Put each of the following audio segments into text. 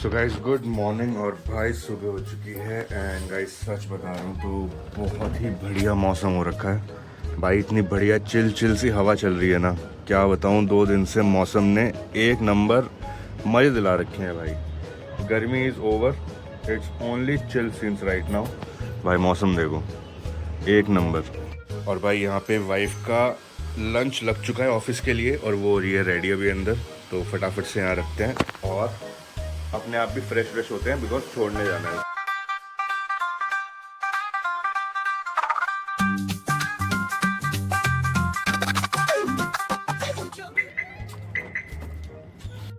So guys good morning. और भाई सुबह हो चुकी है एंड गाइस सच बता रहा हूँ तो बहुत ही बढ़िया मौसम हो रखा है भाई। इतनी बढ़िया चिल चिल सी हवा चल रही है ना, क्या बताऊँ। 2 दिन से मौसम ने एक नंबर मज़े दिला रखे हैं भाई। गर्मी is over, it's only chill scenes right now. भाई मौसम देखो एक नंबर। और भाई यहाँ पे वाइफ का लंच लग चुका है ऑफिस के लिए और वो हो रही है रेडी अभी अंदर, तो फटाफट से यहाँ रखते हैं और अपने आप भी फ्रेश होते हैं बिकॉज छोड़ने जाना है।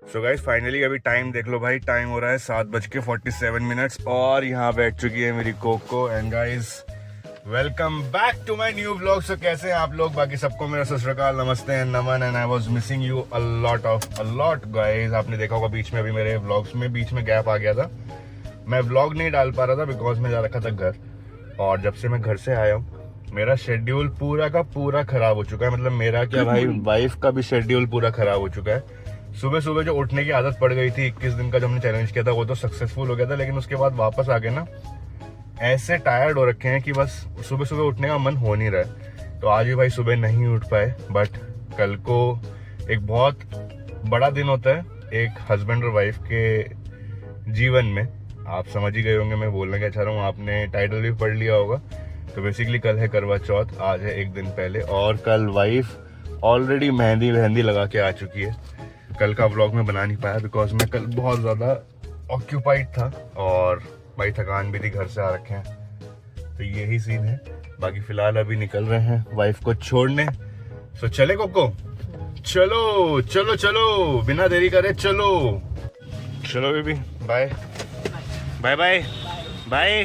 सो गाइस फाइनली अभी टाइम देख लो भाई, टाइम हो रहा है 7:47 और यहाँ बैठ चुकी है मेरी Coco. And guys welcome back to my new vlog. So कैसे हैं आप लोग? बाकी सबको मेरा सत श्री अकाल, नमस्ते and Naman. And I was missing you a lot guys. आपने देखा होगा बीच में अभी मेरे व्लॉग्स में बीच में गैप आ गया था, मैं व्लॉग नहीं डाल पा रहा था बिकॉज मैं जा रखा था घर। और जब से मैं घर से आया हूँ मेरा शेड्यूल पूरा का पूरा खराब हो चुका है। मतलब मेरा क्या भाई, वाइफ का भी शेड्यूल पूरा खराब हो चुका है। सुबह सुबह जो उठने की आदत पड़ गई थी 21 दिन का जो हमने चैलेंज किया था वो तो सक्सेसफुल हो गया था, लेकिन उसके बाद वापस आ गए ना, ऐसे टायर्ड हो रखे हैं कि बस सुबह सुबह उठने का मन हो नहीं रहा है। तो आज भी भाई सुबह नहीं उठ पाए, बट कल को एक बहुत बड़ा दिन होता है एक हस्बैंड और वाइफ के जीवन में। आप समझ ही गए होंगे मैं बोलना क्या चाह रहा हूँ, आपने टाइटल भी पढ़ लिया होगा। तो बेसिकली कल है करवा चौथ, आज है एक दिन पहले, और कल वाइफ ऑलरेडी मेहंदी लगा के आ चुकी है। कल का व्लॉग में बना नहीं पाया बिकॉज मैं कल बहुत ज़्यादा ऑक्यूपाइड था और भाई थकान भी थी, घर से आ रखे हैं। तो यही सीन है। बाकी फिलहाल अभी निकल रहे हैं वाइफ को छोड़ने। सो चले कोको, चलो चलो चलो बिना देरी करे चलो चलो baby. Bye bye bye bye.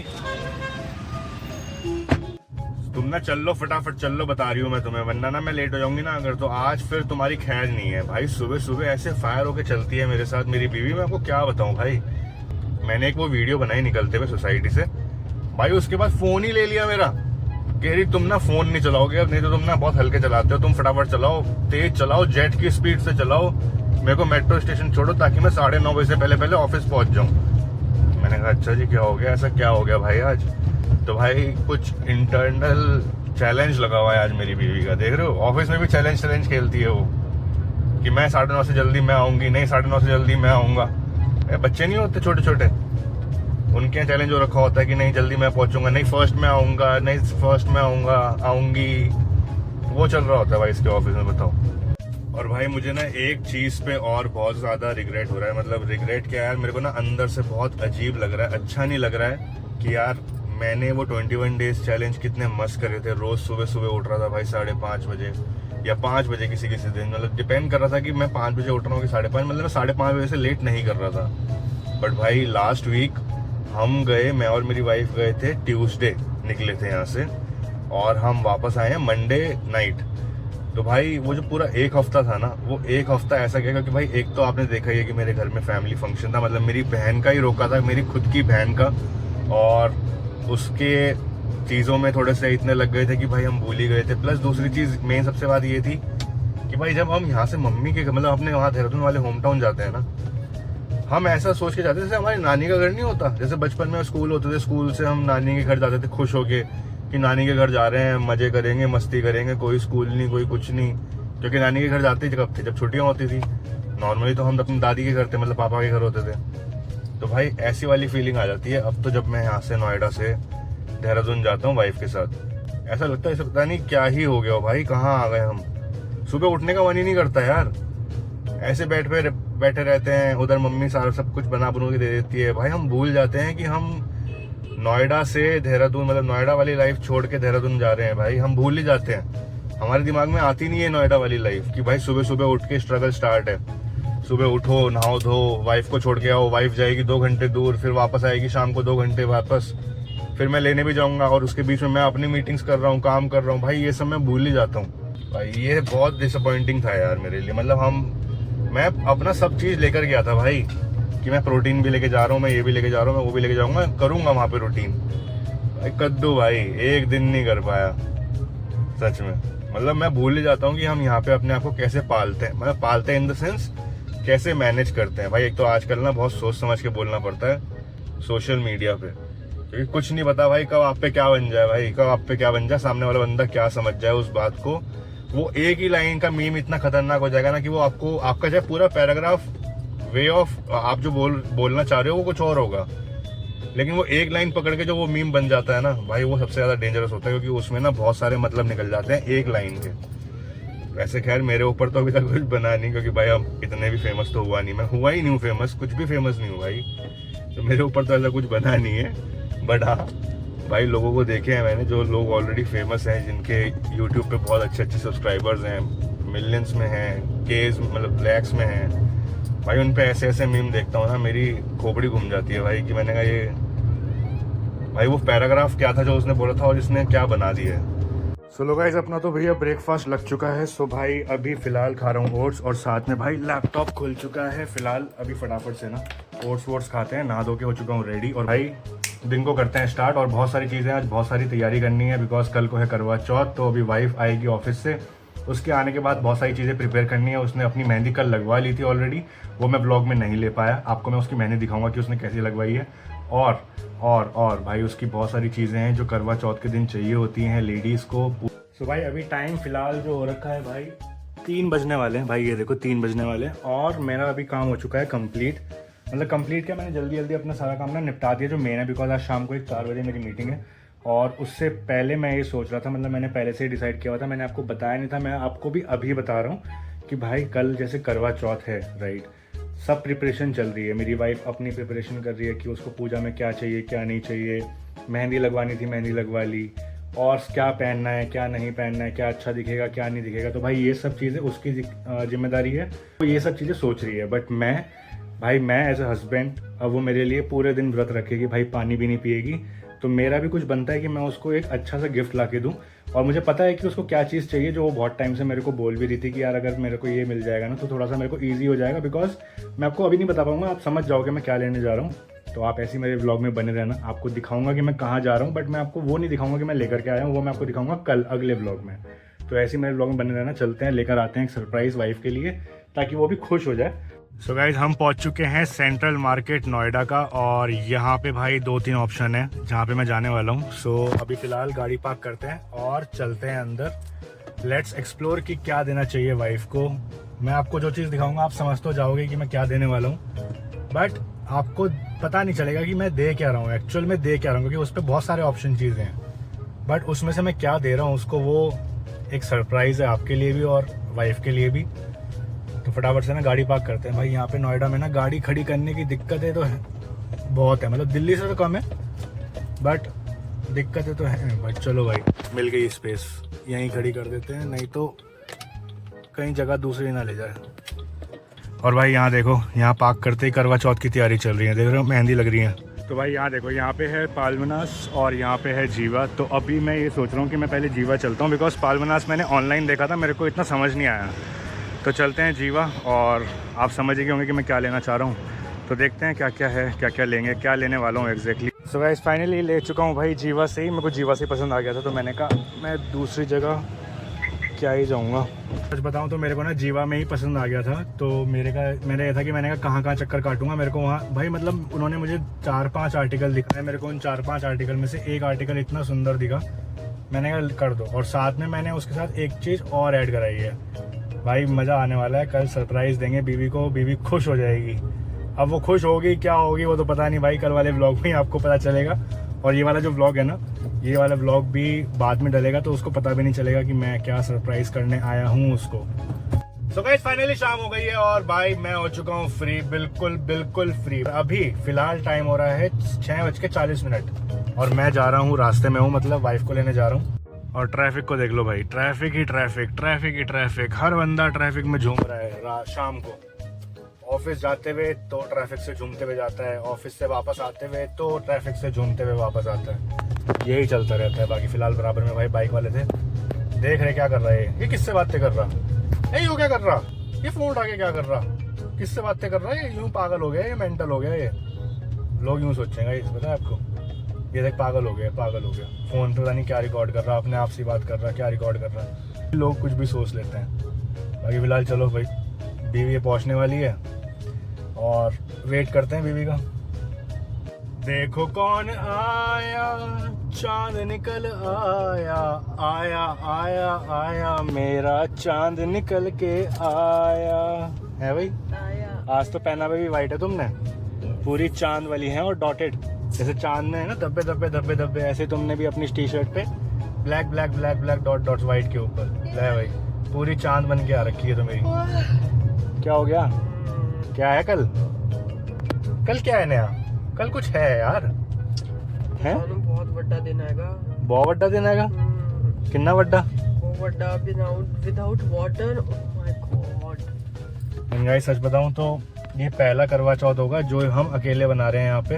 तुम ना चल लो, फटाफट चल लो, बता रही हूँ मैं तुम्हें, वरना ना मैं लेट हो जाऊंगी ना अगर, तो आज फिर तुम्हारी खैर नहीं है भाई। सुबह सुबह ऐसे फायर होके चलती है मेरे साथ मेरी बीवी, मैं आपको क्या बताऊं भाई। मैंने एक वो वीडियो बनाई निकलते हुए सोसाइटी से भाई, उसके बाद फोन ही ले लिया मेरा। कह रही तुम ना फोन नहीं चलाओगे अब, नहीं तो तुम ना बहुत हल्के चलाते हो, तुम फटाफट चलाओ, तेज चलाओ, जेट की स्पीड से चलाओ, मेरे को मेट्रो स्टेशन छोड़ो ताकि मैं 9:30 बजे से पहले ऑफिस पहुंच जाऊं। मैंने कहा अच्छा जी क्या हो गया, ऐसा क्या हो गया भाई आज? तो भाई कुछ इंटरनल चैलेंज लगा हुआ है आज मेरी बीवी का, देख रहे हो। ऑफिस में भी चैलेंज खेलती है वो कि मैं 9:30 से जल्दी मैं आऊंगी, नहीं 9:30 से जल्दी मैं आऊंगा। बच्चे नहीं होते छोटे छोटे, उनके यहाँ चैलेंज हो रखा होता है कि नहीं जल्दी मैं पहुंचूंगा, नहीं फर्स्ट में आऊंगा, नहीं फर्स्ट में आऊंगा आऊंगी। वो चल रहा होता है भाई इसके ऑफिस में, बताओ। और भाई मुझे ना एक चीज पे और बहुत ज्यादा रिग्रेट हो रहा है। मतलब रिग्रेट क्या यार, मेरे को ना अंदर से बहुत अजीब लग रहा है, अच्छा नहीं लग रहा है कि यार मैंने वो 21 डेज चैलेंज कितने मस्त करे थे। रोज सुबह सुबह उठ रहा था भाई 5:30 बजे या 5 बजे किसी दिन, मतलब डिपेंड कर रहा था कि मैं 5 बजे उठ रहा हूँ कि 5:30, मतलब मैं 5:30 बजे से लेट नहीं कर रहा था। बट भाई लास्ट वीक हम गए, मैं और मेरी वाइफ गए थे, ट्यूसडे निकले थे यहाँ से और हम वापस आए हैं मंडे नाइट। तो भाई वो जो पूरा एक हफ्ता था ना, वो एक हफ्ता ऐसा गया क्योंकि भाई एक तो आपने देखा ही है कि मेरे घर में फैमिली फंक्शन था, मतलब मेरी बहन का ही रोका था, मेरी खुद की बहन का, और उसके चीज़ों में थोड़े से इतने लग गए थे कि भाई हम भूल ही गए थे। प्लस दूसरी चीज़ मेन सबसे बात ये थी कि भाई जब हम यहाँ से मम्मी के मतलब अपने वहाँ देहरादून वाले होम टाउन जाते हैं ना, हम ऐसा सोच के जाते हैं जैसे हमारी नानी का घर नहीं होता। जैसे बचपन में स्कूल होते थे, स्कूल से हम नानी के घर जाते थे खुश होके कि नानी के घर जा रहे हैं, मजे करेंगे, मस्ती करेंगे, कोई स्कूल नहीं कोई कुछ नहीं। क्योंकि नानी के घर जाते ही कब थे, जब छुट्टियाँ होती थी। नॉर्मली तो हम अपनी दादी के घर थे, मतलब पापा के घर होते थे। तो भाई ऐसी वाली फीलिंग आ जाती है अब तो जब मैं यहाँ से नोएडा से देहरादून जाता हूँ वाइफ के साथ। ऐसा लगता है ऐसा पता नहीं क्या ही हो गया हो भाई, कहाँ आ गए हम। सुबह उठने का मन ही नहीं करता यार, ऐसे बैठे रहते हैं। उधर मम्मी सारा सब कुछ बना के दे देती है। भाई हम भूल जाते हैं कि हम नोएडा से देहरादून, मतलब नोएडा वाली लाइफ छोड़ के देहरादून जा रहे हैं। भाई हम भूल ही जाते हैं, हमारे दिमाग में आती नहीं है नोएडा वाली लाइफ कि भाई सुबह सुबह उठ के स्ट्रगल स्टार्ट है। सुबह उठो, नहाओ धो, वाइफ को छोड़ के आओ, वाइफ जाएगी 2 घंटे दूर, फिर वापस आएगी शाम को 2 घंटे वापस, फिर मैं लेने भी जाऊंगा और उसके बीच में मैं अपनी मीटिंग्स कर रहा हूँ, काम कर रहा हूँ। भाई ये सब मैं भूल ही जाता हूँ। भाई ये बहुत डिसअपॉइंटिंग था यार मेरे लिए। मतलब मैं अपना सब चीज़ लेकर गया था भाई कि मैं प्रोटीन भी लेके जा रहा हूँ, मैं ये भी लेके जा रहा हूँ, मैं वो भी लेके जाऊँगा, करूँगा वहाँ पे रूटीन। भाई कद्दू भाई एक दिन नहीं कर पाया सच में। मतलब मैं भूल ही जाता हूँ कि हम यहाँ पे अपने आप को कैसे पालते हैं। मतलब पालते हैं इन द सेंस कैसे मैनेज करते हैं भाई। एक तो आजकल ना बहुत सोच समझ के बोलना पड़ता है सोशल मीडिया पे, क्योंकि कुछ नहीं पता भाई कब आप पे क्या बन जाए, भाई कब आप पे क्या बन जाए, सामने वाला बंदा क्या समझ जाए उस बात को। वो एक ही लाइन का मीम इतना खतरनाक हो जाएगा ना कि वो आपको, आपका चाहे पूरा पैराग्राफ वे ऑफ आप जो बोलना चाह रहे हो वो कुछ और होगा, लेकिन वो एक लाइन पकड़ के जो वो मीम बन जाता है ना भाई, वो सबसे ज्यादा डेंजरस होता है, क्योंकि उसमें ना बहुत सारे मतलब निकल जाते हैं एक लाइन के। वैसे खैर मेरे ऊपर तो अभी तक कुछ बना नहीं, क्योंकि भाई अब इतने भी फेमस तो हुआ नहीं, मैं हुआ ही नहीं हूँ फेमस, कुछ भी फेमस नहीं हूँ भाई, तो मेरे ऊपर तो ऐसा कुछ बना नहीं है। बट हाँ भाई, लोगों को देखे हैं मैंने, जो लोग ऑलरेडी फेमस हैं, जिनके यूट्यूब पे बहुत अच्छे अच्छे सब्सक्राइबर्स हैं, मिलियंस में हैं, केज मतलब लैक्स में हैं भाई, उन पे ऐसे ऐसे मीम देखता हूँ ना, मेरी खोपड़ी घूम जाती है भाई, कि मैंने कहा ये भाई वो पैराग्राफ क्या था जो उसने बोला था और इसने क्या बना दिया है। सो लो गाइस, अपना तो भैया ब्रेकफास्ट लग चुका है। सो भाई अभी फिलहाल खा रहा हूँ ओट्स, और साथ में भाई लैपटॉप खुल चुका है। फिलहाल अभी फटाफट से ना ओट्स वोट्स खाते हैं, नहा धो के हो चुका हूँ रेडी, और भाई दिन को करते हैं स्टार्ट। और बहुत सारी चीज़ें आज बहुत सारी तैयारी करनी है, बिकॉज कल को है करवा चौथ, तो अभी वाइफ आएगी ऑफिस से, उसके आने के बाद बहुत सारी चीज़ें प्रिपेयर करनी है। उसने अपनी मेहंदी कल लगवा ली थी ऑलरेडी, वो मैं ब्लॉग में नहीं ले पाया, आपको मैं उसकी मेहंदी दिखाऊंगा कि उसने कैसी लगवाई है। और भाई उसकी बहुत सारी चीज़ें हैं जो करवा चौथ के दिन चाहिए होती हैं लेडीज़ को। सो भाई अभी टाइम फिलहाल जो हो रखा है भाई 3 बजने वाले हैं भाई, ये देखो 3 बजने वाले हैं, और मेरा अभी काम हो चुका है कंप्लीट। मतलब कंप्लीट क्या, मैंने जल्दी जल्दी अपना सारा काम ना निपटा दिया जो मेन है, बिकॉज आज शाम को एक 4 बजे मेरी मीटिंग है। और उससे पहले मैं ये सोच रहा था, मतलब मैंने पहले से ही डिसाइड किया हुआ था, मैंने आपको बताया नहीं था, मैं आपको भी अभी बता रहा हूँ कि भाई कल जैसे करवा चौथ है राइट, सब प्रिपरेशन चल रही है। मेरी वाइफ अपनी प्रिपरेशन कर रही है कि उसको पूजा में क्या चाहिए क्या नहीं चाहिए, मेहंदी लगवानी थी मेहंदी लगवा ली, और क्या पहनना है क्या नहीं पहनना है, क्या अच्छा दिखेगा क्या नहीं दिखेगा, तो भाई ये सब चीज़ें उसकी जिम्मेदारी है, तो ये सब चीज़ें सोच रही है। बट मैं एज ए हस्बैंड, अब वो मेरे लिए पूरे दिन व्रत रखेगी भाई, पानी भी नहीं पिएगी, तो मेरा भी कुछ बनता है कि मैं उसको एक अच्छा सा गिफ्ट ला के दूँ। और मुझे पता है कि उसको क्या चीज़ चाहिए, जो वो बहुत टाइम से मेरे को बोल भी रही थी कि यार अगर मेरे को ये मिल जाएगा ना तो थोड़ा सा मेरे को ईजी हो जाएगा, बिकॉज मैं आपको अभी नहीं बता पाऊंगा, आप समझ जाओगे मैं क्या लेने जा रहा हूँ। तो आप ऐसे ही मेरे व्लॉग में बने रहना, आपको दिखाऊंगा कि मैं कहाँ जा रहा हूँ, बट मैं आपको वो नहीं दिखाऊंगा कि मैं लेकर के आया हूँ, वो मैं आपको दिखाऊंगा कल अगले व्लॉग में। तो ऐसे ही मेरे व्लॉग में बने रहना, चलते हैं लेकर आते हैं एक सरप्राइज़ वाइफ के लिए, ताकि वो भी खुश हो जाए। सो गाइज हम पहुंच चुके हैं सेंट्रल मार्केट नोएडा का, और यहाँ पे भाई 2-3 ऑप्शन है जहाँ पे मैं जाने वाला हूँ। सो अभी फ़िलहाल गाड़ी पार्क करते हैं और चलते हैं अंदर। लेट्स एक्सप्लोर कि क्या देना चाहिए वाइफ को। मैं आपको जो चीज़ दिखाऊंगा आप समझ तो जाओगे कि मैं क्या देने वाला हूँ, बट आपको पता नहीं चलेगा कि मैं दे क्या रहा हूँ, एक्चुअल में दे क्या रहा हूँ, क्योंकि उस पर बहुत सारे ऑप्शन चीज़ें हैं, बट उसमें से मैं क्या दे रहा हूँ उसको, वो एक सरप्राइज़ है आपके लिए भी और वाइफ के लिए भी। तो फटाफट से ना गाड़ी पार्क करते हैं भाई। यहाँ पे नोएडा में ना गाड़ी खड़ी करने की दिक्कतें तो है, बहुत है, मतलब दिल्ली से तो कम है, बट दिक्कतें तो हैं। बट चलो भाई मिल गई स्पेस, यहीं खड़ी कर देते हैं, नहीं तो कहीं जगह दूसरी ना ले जाए। और भाई यहाँ देखो, यहाँ पार्क करते ही करवा चौथ की तैयारी चल रही है, देख रहे हो मेहंदी लग रही है। तो भाई यहाँ देखो, यहाँ पे है पालमनास और यहाँ पे है जीवा। तो अभी मैं ये सोच रहा हूँ कि मैं पहले जीवा चलता हूँ, बिकॉज पालमनास मैंने ऑनलाइन देखा था, मेरे को इतना समझ नहीं आया। तो चलते हैं जीवा, और आप समझ गए होंगे कि मैं क्या लेना चाह रहा हूँ। तो देखते हैं क्या क्या है, क्या क्या लेंगे, क्या लेने वाला हूँ एग्जैक्टली। सो गाइस फाइनली ले चुका हूँ भाई जीवा से ही, मेरे को जीवा से ही पसंद आ गया था, तो मैंने कहा मैं दूसरी जगह क्या ही जाऊँगा। सच बताऊँ तो मेरे को ना जीवा में ही पसंद आ गया था। तो मेरे ये था कि मैंने कहा कहाँ चक्कर काटूंगा, मेरे को वहाँ भाई मतलब उन्होंने मुझे 4-5 आर्टिकल दिखाए, मेरे को उन 4-5 आर्टिकल में से एक आर्टिकल इतना सुंदर दिखा, मैंने कहा कर दो। और साथ में मैंने उसके साथ एक चीज़ और ऐड कराई है भाई, मज़ा आने वाला है। कल सरप्राइज़ देंगे बीवी को, बीवी खुश हो जाएगी। अब वो खुश होगी क्या होगी वो तो पता नहीं भाई, कल वाले व्लॉग में आपको पता चलेगा। और ये वाला जो व्लॉग है ना, ये वाला व्लॉग भी बाद में डलेगा, तो उसको पता भी नहीं चलेगा कि मैं क्या सरप्राइज़ करने आया हूँ उसको। सो गाइस फाइनली शाम हो गई है और भाई मैं हो चुका हूँ फ्री, बिल्कुल फ्री। अभी फिलहाल टाइम हो रहा है 6:40 और मैं जा रहा हूँ, रास्ते में हूँ, मतलब वाइफ को लेने जा रहा हूँ। और ट्रैफिक को देख लो भाई, ट्रैफिक ही ट्रैफिक, हर बंदा ट्रैफिक में झूम रहा है। शाम को ऑफिस जाते हुए तो ट्रैफिक से झूमते हुए जाता है, ऑफिस से वापस आते हुए तो ट्रैफिक से झूमते हुए वापस आता है, यही चलता रहता है। बाकी फिलहाल बराबर में भाई बाइक वाले थे, देख रहे क्या कर रहा है ये, किससे बातें कर रहा है, ये क्या कर रहा, ये फोन उठा के क्या कर रहा, किससे बातें कर रहा है, ये यूँ पागल हो गया, ये मेंटल हो गया, ये लोग यूँ सोचेंगे। इस पता है आपको, ये देख पागल हो गया, फोन पे पता नहीं क्या रिकॉर्ड कर रहा, अपने आप से बात कर रहा, क्या रिकॉर्ड कर रहा, लोग कुछ भी सोच लेते हैं। बाकी फिलहाल चलो भाई, बीवी पहुंचने वाली है, और वेट करते हैं बीवी का। देखो कौन आया, चांद निकल आया, आया आया आया, मेरा चांद निकल के आया है भाई। आया। आज तो पहनावे भी वाइट है तुमने, पूरी चांद वाली है और डॉटेड, जैसे चांद में है ना धब्बे धब्बे धब्बे धब्बे, ऐसे तुमने भी अपनी टी शर्ट पे black black black black dot dots white के ऊपर। ले भाई पूरी चांद बन के आ रखी है तो मेरी। क्या हो गया, क्या है कल, कल क्या है नया, कल कुछ है यार, है बहुत बड़ा दिन आएगा, बहुत बड़ा दिन आएगा। कितना बड़ा, बहुत बड़ा, without water, oh my god. Guys सच बताऊं तो ये पहला करवा चौथ होगा जो हम अकेले बना रहे हैं यहाँ पे,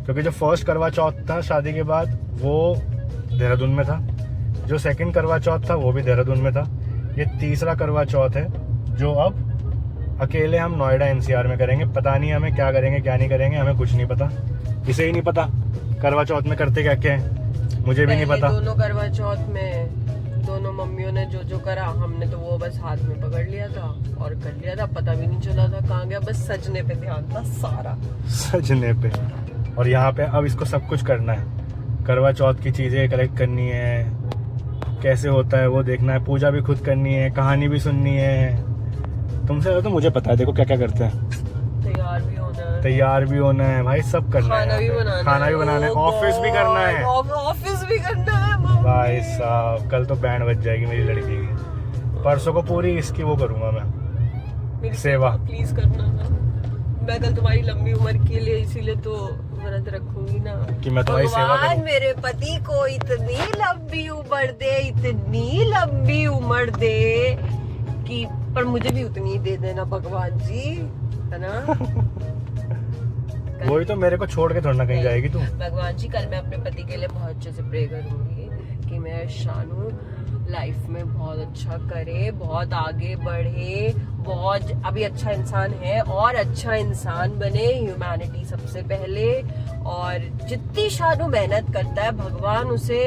क्योंकि जो फर्स्ट करवा चौथ था शादी के बाद वो देहरादून में था, जो सेकंड करवा चौथ था वो भी देहरादून में था, ये तीसरा करवा चौथ है जो अब अकेले हम नोएडा एनसीआर में करेंगे। पता नहीं हमें क्या करेंगे क्या नहीं करेंगे, हमें कुछ नहीं पता, इसे ही नहीं पता करवा चौथ में करते क्या क्या है, मुझे भी नहीं पता। दोनों करवा चौथ में दोनों मम्मियों ने जो जो करा, हमने तो वो बस हाथ में पकड़ लिया था और कर लिया था, पता भी नहीं चला था कहाँ गया, बस सजने पे ध्यान था सारा, सजने पे। और यहाँ पे अब इसको सब कुछ करना है, करवा चौथ की चीज़ें कलेक्ट करनी है, कैसे होता है वो देखना है, पूजा भी खुद करनी है, कहानी भी सुननी है। तुमसे ज़्यादा तो मुझे पता है, देखो क्या क्या करते हैं, तैयार भी होना है भाई, सब करना है, खाना भी बनाना है, ऑफिस भी करना है, ऑफिस भी करना है भाई साहब। कल तो बैंड बज जाएगी मेरी लड़की की, परसों को पूरी इसकी वो करूँगा मैं, सेवा। प्लीज करना ना, मैं कल तुम्हारी लंबी उम्र के लिए इसीलिए तो व्रत रखूंगी ना कि मैं तुम्हारी सेवा करूं। मेरे पति को इतनी लंबी उम्र दे, इतनी लंबी उम्र दे कि, पर मुझे भी उतनी दे देना भगवान जी, है ना। वही तो, मेरे को छोड़ के थोड़ा ना कहीं जाएगी तू। भगवान जी कल मैं अपने पति के लिए बहुत अच्छे से प्रे करूंगी कि मेरा शानू लाइफ में बहुत अच्छा करे, बहुत आगे बढ़े, बहुत अभी अच्छा इंसान है और अच्छा इंसान बने, ह्यूमैनिटी सबसे पहले। और जितनी शानू मेहनत करता है भगवान उसे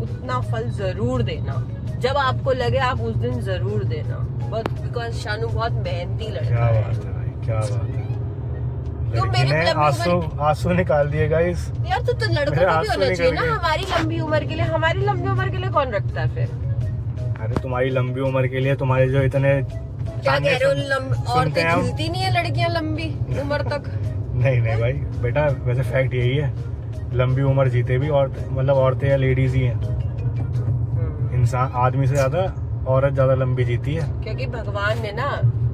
उतना फल जरूर देना, जब आपको लगे आप उस दिन जरूर देना, बट बिकॉज शानू बहुत मेहनती लड़का है। क्या बात है भाई, क्या बात है। तो मेरे आंसू निकाल दिए गाइस यार, तो लड़कों को भी होना चाहिए ना हमारी लंबी उम्र के लिए। हमारी लंबी उम्र के लिए कौन रखता है फिर? अरे तुम्हारी लंबी उम्र के लिए तुम्हारे जो इतने क्या कह रहे हो, औरतें झूलती नहीं है लड़कियां लंबी उम्र तक? नहीं नहीं भाई बेटा, वैसे फैक्ट यही है, लंबी उम्र जीते भी और मतलब औरतें या लेडीज ही हैं, इंसान आदमी से ज्यादा औरत ज्यादा लंबी जीती है, क्योंकि भगवान ने ना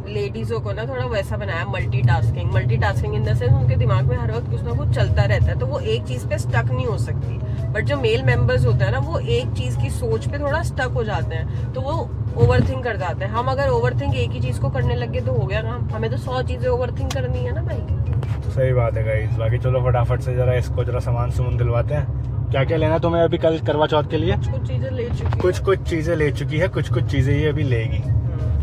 लेडीजों को ना थोड़ा वैसा बनाया, मल्टीटास्किंग इन द सेंस उनके दिमाग में हर वक्त कुछ ना कुछ चलता रहता है, तो वो एक चीज पे स्टक नहीं हो सकती। बट जो मेल मेंबर्स होते हैं ना, वो एक चीज की सोच पे थोड़ा स्टक हो जाते हैं, तो वो ओवरथिंक कर जाते हैं। हम अगर ओवरथिंक एक ही चीज को करने लगे तो हो गया काम, हमें तो 100 चीजें ओवरथिंक करनी है ना भाई। सही बात है गाइस। बाकी चलो फटाफट से जरा इसको जरा सामान सुमन दिलवाते हैं। क्या क्या लेना तुम्हें अभी कल करवा चौथ के लिए? कुछ चीजें ले चुकी, कुछ चीजें ले चुकी है, कुछ चीजें ये अभी लेगी।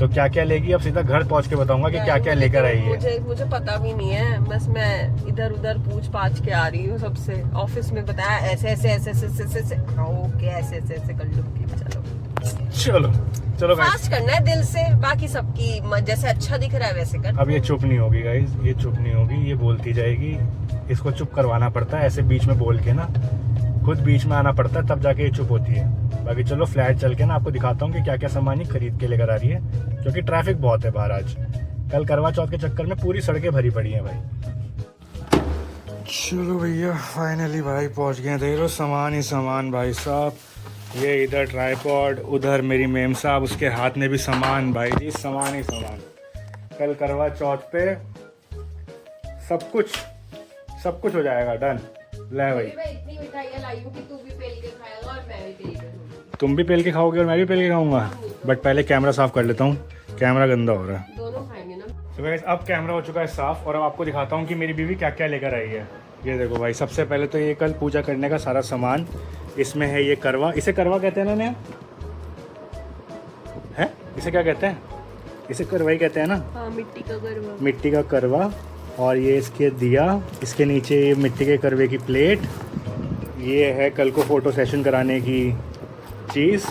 तो क्या क्या लेगी अब सीधा घर पहुंच के बताऊंगा कि क्या क्या लेकर आई है। मुझे पता भी नहीं है, बस मैं इधर उधर पूछ पाछ के आ रही हूँ सबसे। ऑफिस में बताया ऐसे ऐसे ऐसे ऐसे ऐसे, हाँ ओके ऐसे ऐसे ऐसे कर लूंगी। चलो फास्ट करना है दिल से, बाकी सबकी जैसे अच्छा दिख रहा है वैसे कर। अब ये चुप नहीं होगी गाइस, ये चुप नहीं होगी, ये बोलती जाएगी, इसको चुप करवाना पड़ता है, ऐसे बीच में बोल के ना, खुद बीच में आना पड़ता है तब जाके ये चुप होती है। बाकी चलो फ्लैट चल के ना आपको दिखाता हूँ कि क्या क्या सामान ही खरीद के लेकर आ रही है, क्योंकि ट्रैफिक बहुत है बाहर आज। कल करवा चौथ के चक्कर में पूरी सड़कें भरी पड़ी हैं भाई। चलो भैया फाइनली भाई पहुँच गए। देख लो सामान ही सामान भाई साहब, ये इधर ट्राइपॉड, उधर मेरी मेम साहब, उसके हाथ में भी सामान भाई जी, सामान ही सामान। कल करवा चौथ पे सब कुछ हो जाएगा डन। ले भाई इतनी मिठाइयां लाई हूं कि तू भी पेल के खाएगा और मैं भी पेल के खाऊंगी। तुम भी पेल के खाओगे और मैं भी पेल के खाऊंगा, बट पहले कैमरा साफ कर लेता हूँ, कैमरा गंदा हो रहा है। दोनों खाएंगे ना। तो गाइस अब कैमरा हो चुका है साफ और अब आपको दिखाता हूँ कि मेरी बीवी क्या क्या लेकर आई है। ये देखो भाई, सबसे पहले तो ये कल पूजा करने का सारा सामान इसमें है। ये करवा, इसे करवा कहते हैं ना नया है, इसे क्या कहते हैं? इसे करवा ही कहते हैं ना। हाँ, मिट्टी का करवा। मिट्टी का करवा। और ये इसके दिया, इसके नीचे ये मिट्टी के करवे की प्लेट, ये है कल को फ़ोटो सेशन कराने की चीज़,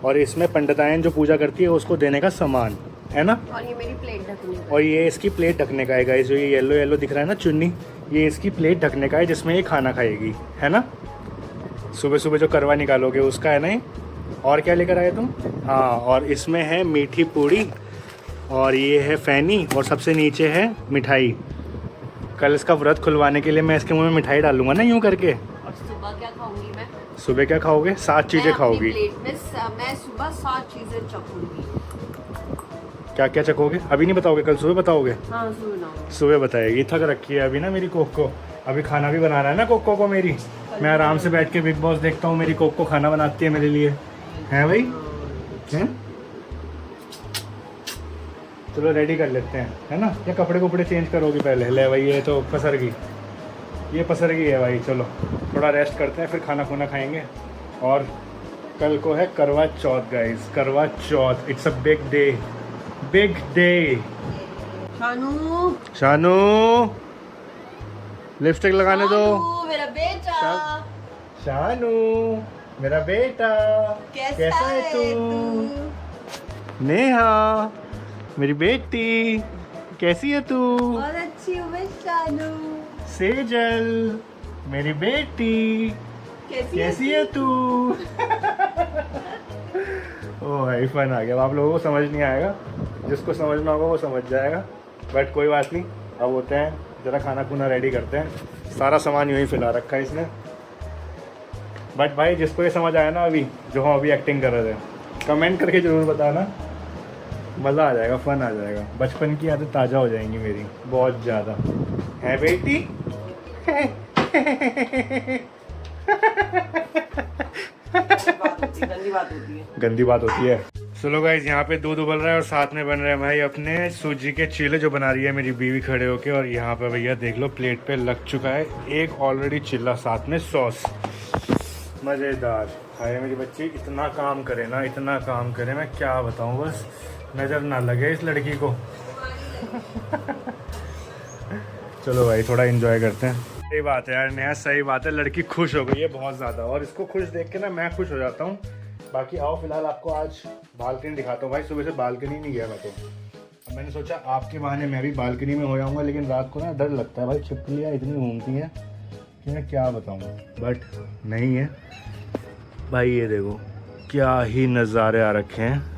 और इसमें पंडितायन जो पूजा करती है उसको देने का सामान। है ना। और ये मेरी प्लेट ढकने का। और ये इसकी प्लेट ढकने का है गाइस, जो ये येलो येलो दिख रहा है ना चुन्नी, ये इसकी प्लेट ढकने का है जिसमें ये खाना खाएगी, है ना। सुबह सुबह जो करवा निकालोगे उसका है ना ये। और क्या लेकर आए तुम? हाँ, और इसमें है मीठी पूड़ी, और ये है फैनी, और सबसे नीचे है मिठाई। कल इसका व्रत खुलवाने के लिए मैं इसके मुंह में मिठाई डालूंगा ना यूँ करके। और सुबह क्या खाऊंगी मैं? सुबह क्या खाओगे? 7 चीज़ें खाओगी। प्लेट में मैं सुबह 7 चीजें चखूंगी। क्या क्या चखोगे? अभी नहीं बताओगे, कल सुबह बताओगे? हाँ सुबह। सुबह बताएगी। थक रखी है अभी ना मेरी कोक को, अभी खाना भी बनाना है ना कोको को मेरी। मैं आराम से बैठ के बिग बॉस देखता हूँ, मेरी कोक को खाना बनाती है मेरे लिए, है भाई? हैं? चलो रेडी कर लेते हैं, है ना। या कपड़े कपड़े चेंज करोगी पहले? ले भाई ये तो पसर गई, ये पसर गई है भाई। चलो थोड़ा रेस्ट करते हैं, फिर खाना खुना खाएंगे। और कल को है करवा Chauth guys, Karva Chauth. It's a big day, big day. Shanu, Shanu lipstick लगाने दो। मेरा बेटा। शानू मेरा बेटा, कैसा है तू? नेहा मेरी बेटी, कैसी है तू? बहुत अच्छी हूँ मैं शानू। सेजल मेरी बेटी, कैसी है तू? ओ भाई फन आ गया। अब आप लोगों को समझ नहीं आएगा, जिसको समझना होगा वो समझ जाएगा, बट कोई बात नहीं। अब होते हैं ज़रा खाना खुना रेडी करते हैं। सारा सामान यूँ ही फैला रखा है इसने। बट भाई जिसको ये समझ आया ना अभी, जो हम अभी एक्टिंग कर रहे थे, कमेंट करके ज़रूर बताना, मज़ा आ जाएगा, फ़न आ जाएगा। बचपन की यादें ताज़ा हो जाएंगी मेरी, बहुत ज़्यादा। है बेटी? गंदी बात होती है। गंदी बात होती है। सुनो गाइस, यहाँ पे दूध उबल रहा है और साथ में बन रहे हैं भाई अपने सूजी के चीले जो बना रही है मेरी बीवी खड़े होके। और यहाँ पे भैया देख लो प्लेट पे लग चुका है एक ऑलरेडी चिल्ला, साथ में सॉस, मज़ेदार। हाय मेरी बच्ची इतना काम करे ना, इतना काम करे, मैं क्या बताऊँ, बस नज़र ना लगे इस लड़की को। चलो भाई थोड़ा एंजॉय करते हैं। सही बात है यार नेहा, सही बात है, लड़की खुश हो गई है बहुत ज़्यादा, और इसको खुश देख के ना मैं खुश हो जाता हूँ। बाकी आओ फिलहाल आपको आज बालकनी दिखाता हूँ। भाई सुबह से बालकनी नहीं गया मैं तो। अब मैंने सोचा आपके बहाने मैं भी बालकनी में हो जाऊँगा, लेकिन रात को ना डर लगता है भाई, छिपकलियाँ इतनी घूमती हैं कि मैं क्या बताऊँ, बट नहीं है भाई। ये देखो क्या ही नज़ारे आ रखे हैं।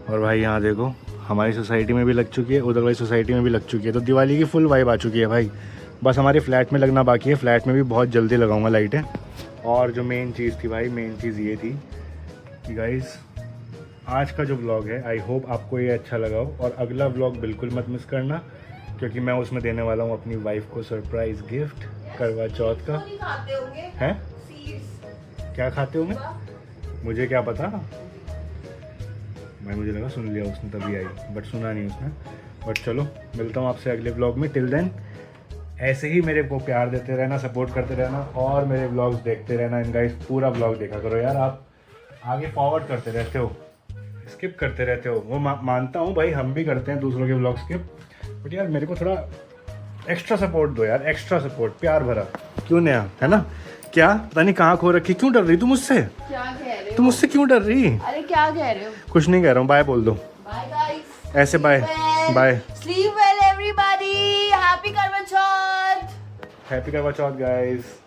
और भाई यहाँ देखो हमारी सोसाइटी में भी लग चुकी है, उधर वाली सोसाइटी में भी लग चुकी है, तो दिवाली की फुल वाइब आ चुकी है भाई। बस हमारे फ्लैट में लगना बाकी है, फ्लैट में भी बहुत जल्दी लगाऊंगा लाइटें। और जो मेन चीज़ थी भाई, मेन चीज़ ये थी कि गाइस आज का जो व्लॉग है, आई होप आपको ये अच्छा लगा हो। और अगला व्लॉग बिल्कुल मत मिस करना, क्योंकि मैं उसमें देने वाला हूँ अपनी वाइफ को सरप्राइज़ गिफ्ट करवा चौथ का। है क्या खाते होंगे मुझे क्या पता भाई, मुझे लगा सुन लिया उसने तभी आई, बट सुना नहीं उसने। बट चलो मिलता हूँ आपसे अगले व्लॉग में। टिल देन ऐसे ही मेरे को प्यार देते रहना, सपोर्ट करते रहना, और मेरे व्लॉग्स देखते रहना। इन गाइस पूरा व्लॉग देखा करो यार, आप आगे फॉरवर्ड करते रहते हो, स्किप करते रहते हो। वो मानता हूँ भाई, हम भी करते हैं दूसरों के व्लॉग स्किप, बट यार मेरे को थोड़ा एक्स्ट्रा सपोर्ट दो यार, एक्स्ट्रा सपोर्ट, प्यार भरा। क्यों नया, है ना? क्या पता नहीं कहाँ खो रखी, क्यों डर रही तू मुझसे? क्या कह रहे हो? तू मुझसे क्यों डर रही? अरे क्या कह रहे हो? कुछ नहीं कह रहा हूँ, बाय बोल दो। Bye guys. ऐसे bye bye. Sleep well everybody. Happy Karva Chauth. Happy Karva Chauth guys.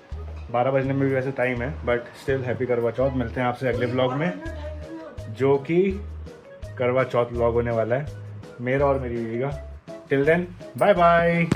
12 बजने में भी वैसे टाइम है, बट स्टिल हैप्पी करवा चौथ। मिलते हैं आपसे अगले व्लॉग में, जो कि करवा चौथ व्लॉग होने वाला है मेरा और मेरी बीवी का। Till then bye bye.